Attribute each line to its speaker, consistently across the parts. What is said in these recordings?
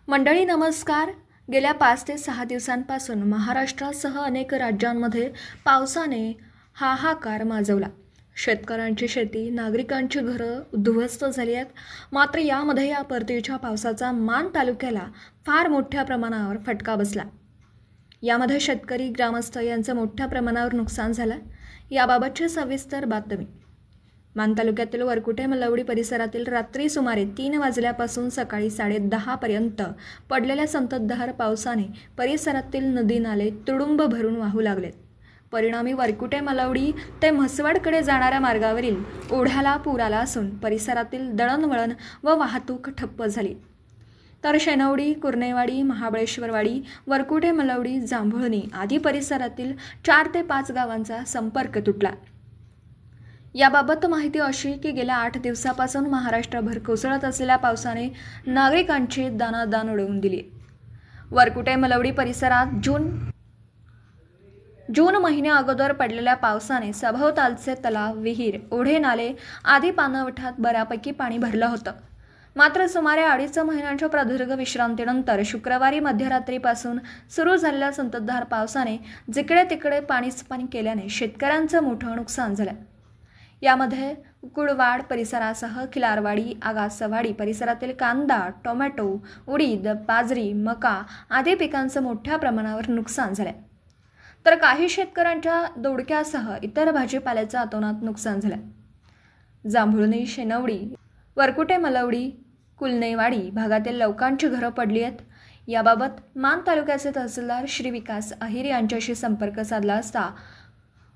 Speaker 1: मंडळी नमस्कार. गेल्या 5 ते 6 दिवसांपासून महाराष्ट्रासह अनेक राज्यांमध्ये पावसाने हाहाकार माजवला. शेतकऱ्यांची शेती, नागरिकांची घरं उद्ध्वस्त झाली आहेत. मात्र यामध्ये या परतीच्या पावसाचा मान तालुक्याला फार मोठ्या प्रमाणावर फटका बसला. यामध्ये शेतकरी, ग्रामस्थ यांचं मोठ्या प्रमाणावर नुकसान झालं. याबाबतची सविस्तर बातमी. मान तालुक्यातील वरकुटे मलवडी परिसरातील रात्री सुमारे 3 वाजल्यापासून सकाळी 10:30 पर्यंत पडलेल्या संततधार पावसाने परिसरातील नदी नाले तुडुंब भरून वाहू लागलेत. परिणामी वरकुटे मलवडी ते म्हसवडकडे जाणाऱ्या मार्गावरील ओढ्याला पूर आला असून परिसरातील दळणवळण व वाहतूक ठप्प झाली. तर शेनवडी, कुर्नेवाडी, महाबळेश्वरवाडी, वरकुटे मलवडी, जांभुळणी आदी परिसरातील 4 ते 5 गावांचा संपर्क तुटला. याबाबत माहिती अशी की गेल्या 8 दिवसापासून महाराष्ट्रभर कोसळत असलेल्या पावसाने नागरिकांची दाणादाण उडवून दिली. वरकुटे मलवडी परिसरात जून महिन्या अगोदर पडलेल्या पावसाने सभोवतालचे तलाव, विहीर, ओढे, नाले आदी पाणवठ्यात बऱ्यापैकी पाणी भरलं होतं. मात्र सुमारे 2.5 महिन्यांच्या प्रदीर्घ विश्रांतीनंतर शुक्रवारी मध्यरात्रीपासून सुरू झालेल्या संततधार पावसाने जिकडे तिकडे पाणीच पाणी केल्याने शेतकऱ्यांचं मोठं नुकसान झालं. यामध्ये कुकुडवाड परिसरासह खिलारवाडी, आगासवाडी परिसरातील कांदा, टोमॅटो, उडीद, बाजरी, मका आदी पिकांचं मोठ्या प्रमाणावर नुकसान झालं. तर काही शेतकऱ्यांच्या दोडक्यासह इतर भाजीपाल्याचं अतोनात नुकसान झालं. जांभुळणी, शेनवडी, वरकुटे मलवडी, कुलनेवाडी भागातील लोकांची घरं पडली आहेत. याबाबत मान तालुक्याचे तहसीलदार श्री विकास अहिर यांच्याशी संपर्क साधला असता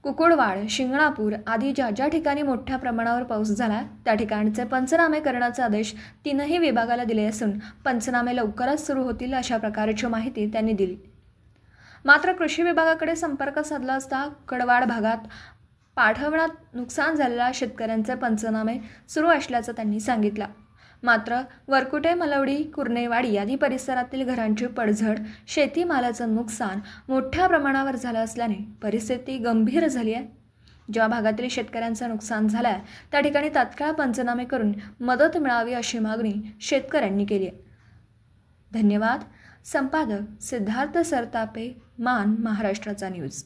Speaker 1: कुकुडवाड, शिंगणापूर आदी ज्या ठिकाणी मोठ्या प्रमाणावर पाऊस झाला त्या ठिकाणचे पंचनामे करण्याचे आदेश 3ही विभागाला दिले असून पंचनामे लवकरच सुरू होतील अशा प्रकारची माहिती त्यांनी दिली. मात्र कृषी विभागाकडे संपर्क साधला असता कुकुडवाड भागात पाठवण्यात नुकसान झालेल्या शेतकऱ्यांचे पंचनामे सुरू असल्याचं त्यांनी सांगितलं. मात्र वरकुटे मलवडी, कुर्नेवाडी आदी परिसरातील घरांची पडझड, शेतीमालाचं नुकसान मोठ्या प्रमाणावर झालं असल्याने परिस्थिती गंभीर झाली आहे. ज्या भागातील शेतकऱ्यांचं नुकसान झालं आहे त्या ठिकाणी तात्काळ पंचनामे करून मदत मिळावी अशी मागणी शेतकऱ्यांनी केली आहे. धन्यवाद. संपादक सिद्धार्थ सरतापे, मान महाराष्ट्राचा न्यूज.